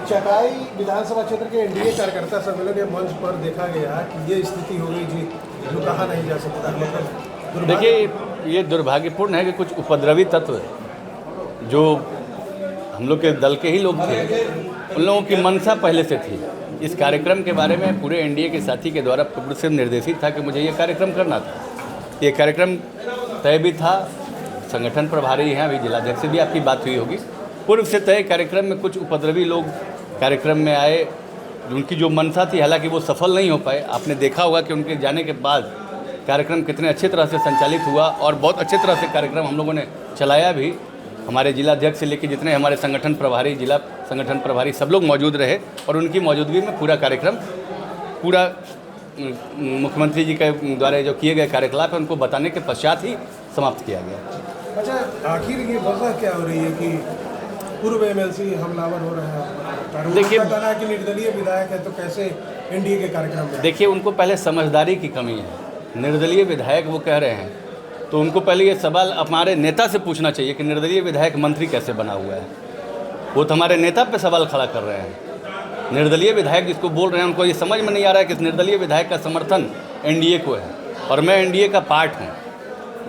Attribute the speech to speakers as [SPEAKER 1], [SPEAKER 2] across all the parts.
[SPEAKER 1] चकाई विधानसभा क्षेत्र के एनडीए कार्यकर्ता सम्मेलन के मंच पर देखा गया कि ये स्थिति हो गई जी, जो कहा नहीं जा सकता। मतलब
[SPEAKER 2] देखिए, ये दुर्भाग्यपूर्ण है कि कुछ उपद्रवी तत्व जो हम लोग के दल के ही लोग थे, उन लोगों की मंशा पहले से थी। इस कार्यक्रम के बारे में पूरे एनडीए के साथी के द्वारा पूर्व से निर्देशित था कि मुझे ये कार्यक्रम करना था। ये कार्यक्रम तय भी था, संगठन प्रभारी हैं, अभी जिलाध्यक्ष से भी आपकी बात हुई होगी। पूर्व से तय कार्यक्रम में कुछ उपद्रवी लोग कार्यक्रम में आए, उनकी जो मंशा थी, हालांकि वो सफल नहीं हो पाए। आपने देखा होगा कि उनके जाने के बाद कार्यक्रम कितने अच्छे तरह से संचालित हुआ और बहुत अच्छे तरह से कार्यक्रम हम लोगों ने चलाया भी। हमारे जिलाध्यक्ष से लेकर जितने हमारे संगठन प्रभारी, जिला संगठन प्रभारी, सब लोग मौजूद रहे और उनकी मौजूदगी में पूरा कार्यक्रम, पूरा मुख्यमंत्री जी के द्वारा जो किए गए कार्यकलाप है उनको बताने के पश्चात ही समाप्त किया गया।
[SPEAKER 1] अच्छा, आखिर ये वजह क्या हो रही है कि पूर्व एमएलसी हमलावर हो रहा है?
[SPEAKER 2] देखिए,
[SPEAKER 1] बताना कि निर्दलीय विधायक है तो कैसे एनडीए के कार्यक्रम में?
[SPEAKER 2] देखिए, उनको पहले समझदारी की कमी है। निर्दलीय विधायक वो कह रहे हैं तो उनको पहले ये सवाल हमारे नेता से पूछना चाहिए कि निर्दलीय विधायक मंत्री कैसे बना हुआ है। वो तो हमारे नेता पे सवाल खड़ा कर रहे हैं। निर्दलीय विधायक जिसको बोल रहे हैं उनको ये समझ में नहीं आ रहा है कि इस निर्दलीय विधायक का समर्थन एनडीए को है और मैं एनडीए का पार्ट हूँ।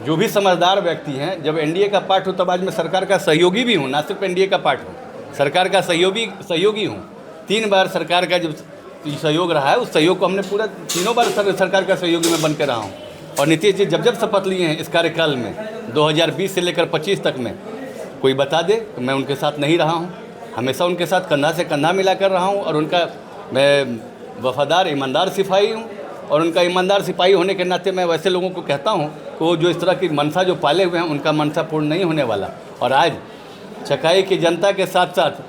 [SPEAKER 2] जो भी समझदार व्यक्ति हैं, जब एनडीए का पार्ट हो तब आज मैं सरकार का सहयोगी भी हूँ, ना सिर्फ एनडीए का पार्ट हूँ, सरकार का सहयोगी हूँ। 3 बार सरकार का जब सहयोग रहा है, उस सहयोग को हमने पूरा 3 बार सरकार का सहयोगी में बन के रहा हूँ। और नीतीश जी जब शपथ लिए हैं इस कार्यकाल में 2020 से लेकर 25 तक में, कोई बता दे कि मैं उनके साथ नहीं रहा हूँ। हमेशा उनके साथ कंधा से कंधा मिला कर रहा हूँ और उनका मैं वफादार ईमानदार सिपाही हूँ। और उनका ईमानदार सिपाही होने के नाते मैं वैसे लोगों को कहता हूँ कि वो जो इस तरह की मनसा जो पाले हुए हैं उनका मनसा पूर्ण नहीं होने वाला। और आज चकाई की जनता के साथ साथ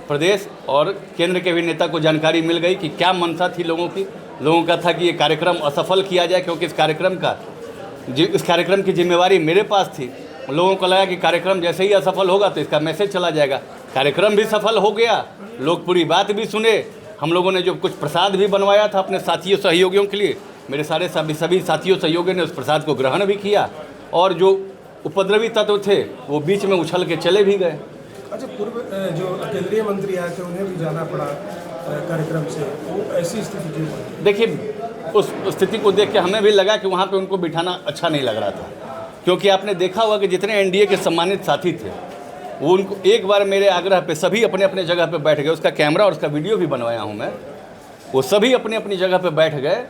[SPEAKER 2] प्रदेश और केंद्र के भी नेता को जानकारी मिल गई कि क्या मनसा थी लोगों की। लोगों का था कि ये कार्यक्रम असफल किया जाए, क्योंकि इस कार्यक्रम की जिम्मेवारी मेरे पास थी। लोगों को लगा कि कार्यक्रम जैसे ही असफल होगा तो इसका मैसेज चला जाएगा। कार्यक्रम भी सफल हो गया, लोग पूरी बात भी सुने। हम लोगों ने जो कुछ प्रसाद भी बनवाया था अपने साथियों सहयोगियों के लिए, मेरे सारे सभी साथियों सहयोगियों ने उस प्रसाद को ग्रहण भी किया और जो उपद्रवी तत्व थे वो बीच में उछल के चले भी गए।
[SPEAKER 1] अच्छा, पूर्व जो केंद्रीय मंत्री आए थे उन्हें भी जाना पड़ा कार्यक्रम से, वो ऐसी स्थिति क्यों?
[SPEAKER 2] देखिए, उस स्थिति को देख के हमें भी लगा कि वहाँ पे उनको बिठाना अच्छा नहीं लग रहा था, क्योंकि आपने देखा होगा कि जितने एनडीए के सम्मानित साथी थे वो उनको एक बार मेरे आग्रह पे सभी अपने अपने जगह पे बैठ गए। उसका कैमरा और उसका वीडियो भी बनवाया हूँ मैं। वो सभी अपनी अपनी जगह पे बैठ गए,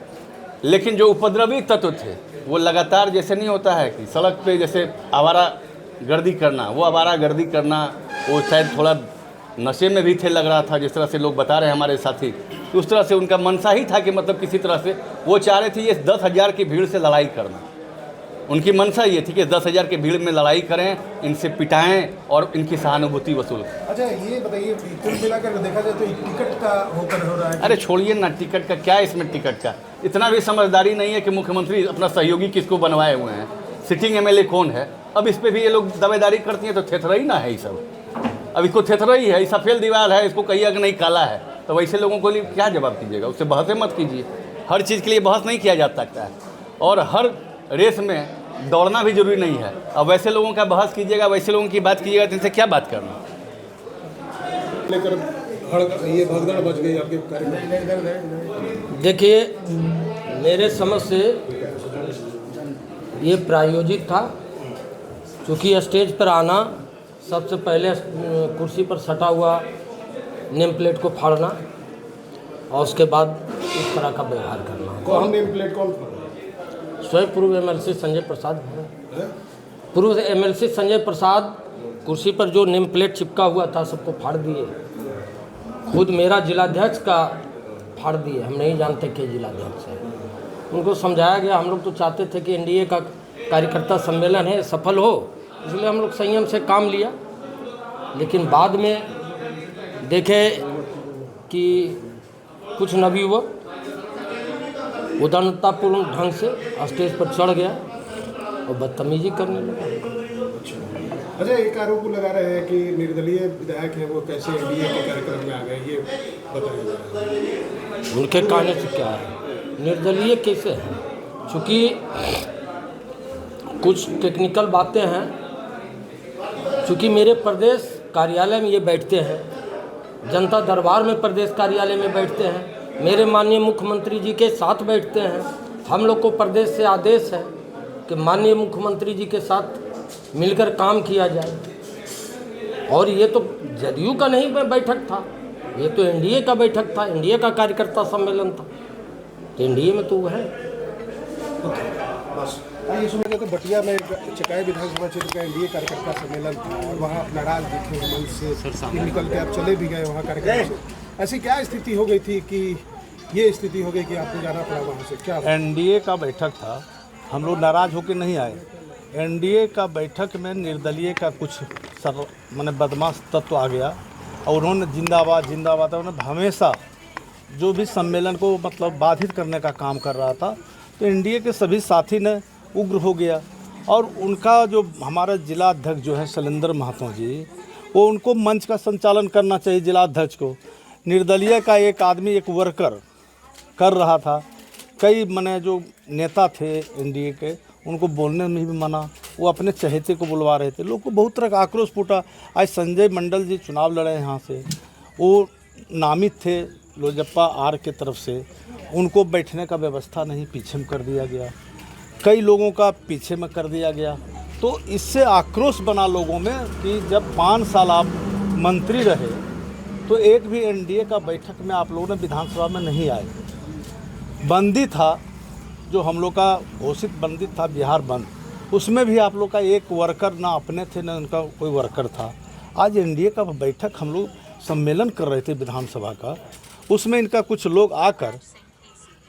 [SPEAKER 2] लेकिन जो उपद्रवी तत्व थे वो लगातार, जैसे नहीं होता है कि सड़क पे जैसे आवारा गर्दी करना, वो आवारा गर्दी करना, वो शायद थोड़ा नशे में भी थे लग रहा था, जिस तरह से लोग बता रहे हैं हमारे साथी। तो उस तरह से उनका मनसा ही था कि मतलब किसी तरह से वो चाह रहे थे ये 10,000 की भीड़ से लड़ाई करना। उनकी मंशा ये थी कि 10,000 की भीड़ में लड़ाई करें, इनसे पिटाएं और इनकी सहानुभूति वसूल।
[SPEAKER 1] अच्छा, ये बताइए, कुल मिलाकर देखा जाए तो टिकट का होकर हो रहा है?
[SPEAKER 2] अरे छोड़िए ना, टिकट का क्या, इसमें टिकट का इतना भी समझदारी नहीं है कि मुख्यमंत्री अपना सहयोगी किसको बनवाए हुए हैं, सिटिंग एमएलए कौन है। अब इस पर भी ये लोग दावेदारी करती हैं तो थेथरई ना है ये सब। अब इसको थेथरई है, सफ़ेद दीवार है, इसको कहिए कि नहीं काला है, तो वैसे लोगों को लिए क्या जवाब दीजिएगा? उससे बहसें मत कीजिए। हर चीज़ के लिए बहस नहीं किया जा सकता है और हर रेस में दौड़ना भी जरूरी नहीं है। अब वैसे लोगों का बहस कीजिएगा, वैसे लोगों की बात कीजिएगा, तो इनसे क्या बात करना।
[SPEAKER 1] लेकर ये भगदड़ मच गई आपके कार्यक्रम?
[SPEAKER 3] देखिए, मेरे समझ से ये प्रायोजित था, क्योंकि स्टेज पर आना, सबसे पहले कुर्सी पर सटा हुआ नेम प्लेट को फाड़ना और उसके बाद इस तरह का व्यवहार करना।
[SPEAKER 1] कौन नेम प्लेट कौन फाड़ा?
[SPEAKER 3] स्वयं पूर्व एमएलसी संजय प्रसाद। पूर्व एमएलसी संजय प्रसाद कुर्सी पर जो नेम प्लेट चिपका हुआ था सबको फाड़ दिए। खुद मेरा जिलाध्यक्ष का फाड़ दिए। हम नहीं जानते कि जिलाध्यक्ष है। उनको समझाया गया, हम लोग तो चाहते थे कि एनडीए का कार्यकर्ता सम्मेलन है, सफल हो, इसलिए हम लोग संयम से काम लिया। लेकिन बाद में देखे कि कुछ नवयुवक उदारतापूर्ण ढंग से स्टेज पर चढ़ गया और बदतमीजी करने लगा।
[SPEAKER 1] अच्छा, एक आरोप लगा रहे हैं कि निर्दलीय विधायक हैं वो कैसे एनडीए के कार्यक्रम में आ गए, ये बताया जा रहा है।
[SPEAKER 3] उनके कहने से क्या है, निर्दलीय कैसे हैं? चूँकि कुछ टेक्निकल बातें हैं, चूँकि मेरे प्रदेश कार्यालय में ये बैठते हैं जनता दरबार में प्रदेश कार्यालय में बैठते हैं, मेरे माननीय मुख्यमंत्री जी के साथ बैठते हैं। हम लोग को प्रदेश से आदेश है कि माननीय मुख्यमंत्री जी के साथ मिलकर काम किया जाए। और ये तो जदयू का नहीं बैठक था, ये तो एनडीए का बैठक था, एनडीए का कार्यकर्ता सम्मेलन था। तो एनडीए में तो वो है।
[SPEAKER 1] ये सुनिए, तो बटिया में चकाई विधानसभा क्षेत्र का एनडीए कार्यकर्ता सम्मेलन था और वहाँ आप नाराज दिखे, मंच से निकल के आप चले भी गए वहाँ कार्यक्रम से। ऐसी क्या स्थिति हो गई थी कि ये स्थिति हो गई कि आपको जाना पड़ा वहाँ से? क्या
[SPEAKER 4] एनडीए का बैठक था, हम लोग नाराज होकर नहीं आए। एनडीए का बैठक में निर्दलीय का कुछ माने बदमाश तत्व आ गया और उन्होंने जिंदाबाद जिंदाबाद उन्होंने हमेशा जो भी सम्मेलन को मतलब बाधित करने का काम कर रहा था। तो एनडीए के सभी साथी ने उग्र हो गया और उनका जो हमारा जिला अध्यक्ष जो है शैलेंद्र महतो जी, वो उनको मंच का संचालन करना चाहिए जिला अध्यक्ष को। निर्दलीय का एक आदमी एक वर्कर कर रहा था, कई माने जो नेता थे एनडीए के उनको बोलने में भी मना, वो अपने चहेते को बुलवा रहे थे। लोग को बहुत तरह का आक्रोश फूटा। आज संजय मंडल जी चुनाव लड़े यहाँ से, वो नामित थे लोजप्पा आर के तरफ से, उनको बैठने का व्यवस्था नहीं, पीछे में कर दिया गया, कई लोगों का पीछे में कर दिया गया। तो इससे आक्रोश बना लोगों में कि जब 5 साल आप मंत्री रहे तो एक भी एनडीए का बैठक में आप लोगों ने विधानसभा में नहीं आए। बंदी था जो हम लोग का घोषित बंदी था, बिहार बंद, उसमें भी आप लोग का एक वर्कर ना अपने थे ना उनका कोई वर्कर था। आज एनडीए का बैठक हम लोग सम्मेलन कर रहे थे विधानसभा का, उसमें इनका कुछ लोग आकर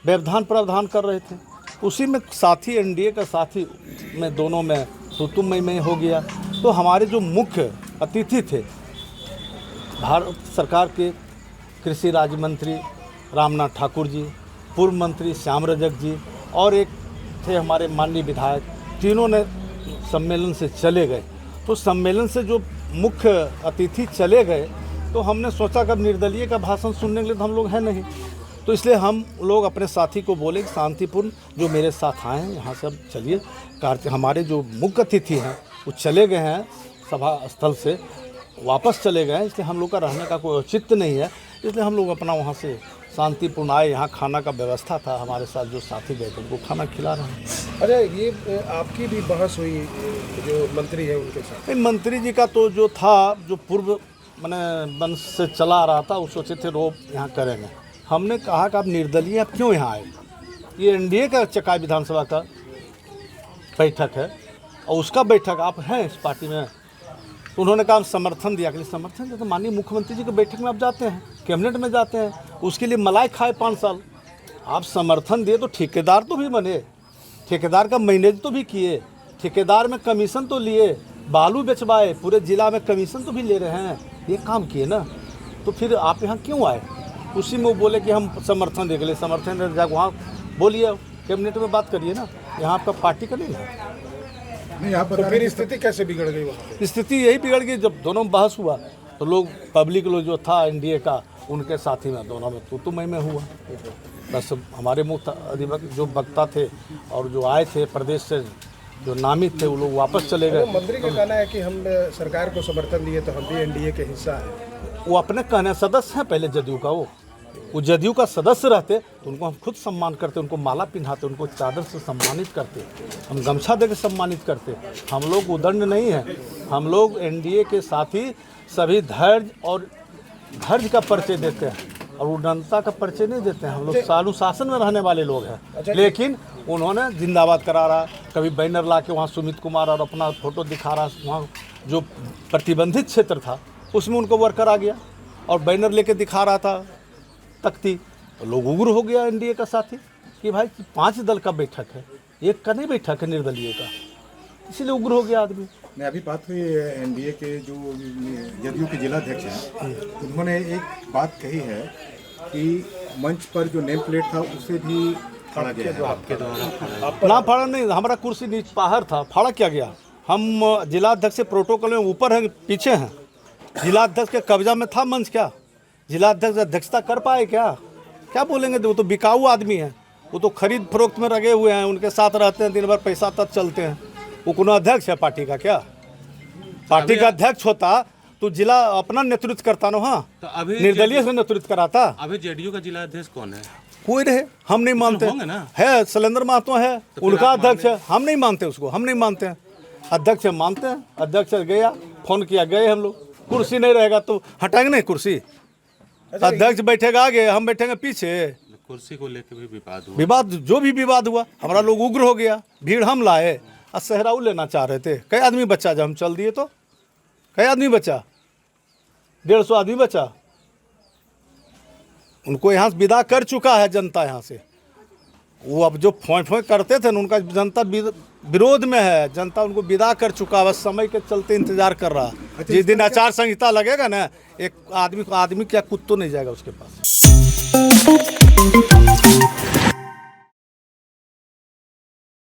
[SPEAKER 4] व्यवधान प्रावधान कर रहे थे। उसी में साथी एनडीए का साथी में दोनों में सुतुमय में हो गया। तो हमारे जो मुख्य अतिथि थे भारत सरकार के कृषि राज्य मंत्री रामनाथ ठाकुर जी, पूर्व मंत्री श्याम रजक जी और एक थे हमारे माननीय विधायक, तीनों ने सम्मेलन से चले गए। तो सम्मेलन से जो मुख्य अतिथि चले गए तो हमने सोचा कि अब निर्दलीय का भाषण सुनने के लिए तो हम लोग हैं नहीं, तो इसलिए हम लोग अपने साथी को बोले कि शांतिपूर्ण जो मेरे साथ आए हैं यहाँ से अब चलिए। हमारे जो मुख्य अतिथि हैं वो चले गए हैं सभा स्थल से, वापस चले गए हैं, इसलिए हम लोग का रहने का कोई औचित्य नहीं है। इसलिए हम लोग अपना वहाँ से शांतिपूर्ण आए। यहाँ खाना का व्यवस्था था, हमारे साथ जो साथी गए थे उनको खाना खिला रहे हैं।
[SPEAKER 1] अरे ये आपकी भी बहस हुई जो मंत्री है उनके साथ?
[SPEAKER 4] मंत्री जी का तो जो था, जो पूर्व मैंने वंश से चला आ रहा था, वो सोचे थे रोप यहाँ करेंगे। हमने कहा कि आप निर्दलीय आप क्यों यहाँ आए? ये एनडीए का चकाई विधानसभा का बैठक है और उसका बैठक आप हैं इस पार्टी में। उन्होंने कहा समर्थन दिया, कि समर्थन दिया तो माननीय मुख्यमंत्री जी के बैठक में आप जाते हैं, कैबिनेट में जाते हैं, उसके लिए मलाई खाए 5 साल। आप समर्थन दिए तो ठेकेदार तो भी बने, ठेकेदार का मैनेज तो भी किए, ठेकेदार में कमीशन तो लिए, बालू बेचवाए, पूरे जिला में कमीशन तो भी ले रहे हैं, ये काम किए ना। तो फिर आप यहाँ क्यों आए? उसी में वो बोले कि हम समर्थन दे गए। समर्थन दे जाकर वहाँ बोलिए, कैबिनेट में बात करिए ना, यहाँ आपका पार्टी का नहीं है।
[SPEAKER 1] नहीं, आप तो फिर स्थिति कैसे बिगड़ गई वहाँ?
[SPEAKER 4] स्थिति यही बिगड़ गई जब दोनों में बहस हुआ तो लोग पब्लिक लोग जो था एनडीए का उनके साथी में दोनों में तो मई में हुआ। बस हमारे मुख्य अधिवक्ता जो वक्ता थे और जो आए थे प्रदेश से जो नामित थे वो लोग वापस चले गए।
[SPEAKER 1] मंत्री का कहना है कि हम सरकार को समर्थन दिए तो हम भी एनडीए के हिस्सा हैं।
[SPEAKER 4] वो अपने कहने सदस्य हैं पहले जदयू का, वो जदयू का सदस्य रहते तो उनको हम खुद सम्मान करते, उनको माला पिन्हाते, उनको चादर से सम्मानित करते, हम गमछा देकर सम्मानित करते। हम लोग उदंड नहीं हैं, हम लोग एनडीए के साथी सभी धैर्य और धैर्य का परिचय देते हैं और उदंडता का परिचय नहीं देते हैं। हम लोग अनुशासन में रहने वाले लोग हैं। लेकिन उन्होंने जिंदाबाद करा रहा, कभी बैनर ला के वहाँ सुमित कुमार और अपना फोटो दिखा रहा, वहाँ जो प्रतिबंधित क्षेत्र था उसमें उनको वर्कर आ गया और बैनर लेके दिखा रहा था तख्ती, तो लोग उग्र हो गया एनडीए का साथी कि भाई 5 दल का बैठक है, एक का नहीं बैठक है निर्दलीय का, इसीलिए उग्र हो गया आदमी।
[SPEAKER 5] मैं अभी बात हुई एनडीए के जो जदयू के जिलाध्यक्ष हैं, उन्होंने एक बात कही है कि मंच पर जो नेम प्लेट था उसे भी फाड़ा गया है आपके द्वारा।
[SPEAKER 4] ना फाड़ा नहीं, हमारा कुर्सी नीचे बाहर था, फाड़ा क्या गया? हम जिलाध्यक्ष से प्रोटोकॉल में ऊपर हैं पीछे हैं, जिलाध्यक्ष के कब्जा में था मंच, क्या जिलाध्यक्ष अध्यक्षता कर पाए? क्या बोलेंगे? वो तो बिकाऊ आदमी है, वो तो खरीद फरोख्त में लगे हुए हैं, उनके साथ रहते हैं, दिन भर पैसा तक चलते हैं। वो कोनो अध्यक्ष है पार्टी का? क्या पार्टी का अध्यक्ष होता तो जिला अपना नेतृत्व करता ना। हाँ,
[SPEAKER 6] तो अभी
[SPEAKER 4] निर्दलीय से नेतृत्व कराता।
[SPEAKER 6] अभी जेडीयू का जिला अध्यक्ष कौन है?
[SPEAKER 4] कोई रहे, हम नहीं मानते।
[SPEAKER 6] होंगे ना?
[SPEAKER 4] है शैलेंद्र महतो है, उनका अध्यक्ष है, हम नहीं मानते उसको, हम नहीं मानते हैं। अध्यक्ष मानते हैं, अध्यक्ष गया, फोन किया, गए हम लोग। कुर्सी नहीं रहेगा तो हटाएंगे नहीं कुर्सी, अध्यक्ष बैठेगा आगे, हम बैठेंगे पीछे।
[SPEAKER 6] कुर्सी को लेकर भी विवाद हुआ।
[SPEAKER 4] विवाद, जो भी विवाद हुआ, हमारा लोग उग्र हो गया, भीड़ हम लाए और सहराऊ लेना चाह रहे थे। कई आदमी बचा, जब हम चल दिए तो कई आदमी बचा, 150 आदमी बचा। उनको यहाँ से विदा कर चुका है जनता यहाँ से। वो अब जो फों करते थे ना, उनका जनता विरोध में है, जनता उनको विदा कर चुका है, समय के चलते इंतजार कर रहा। जिस दिन आचार संहिता लगेगा ना, एक आदमी क्या कुत्तों नहीं जाएगा उसके पास।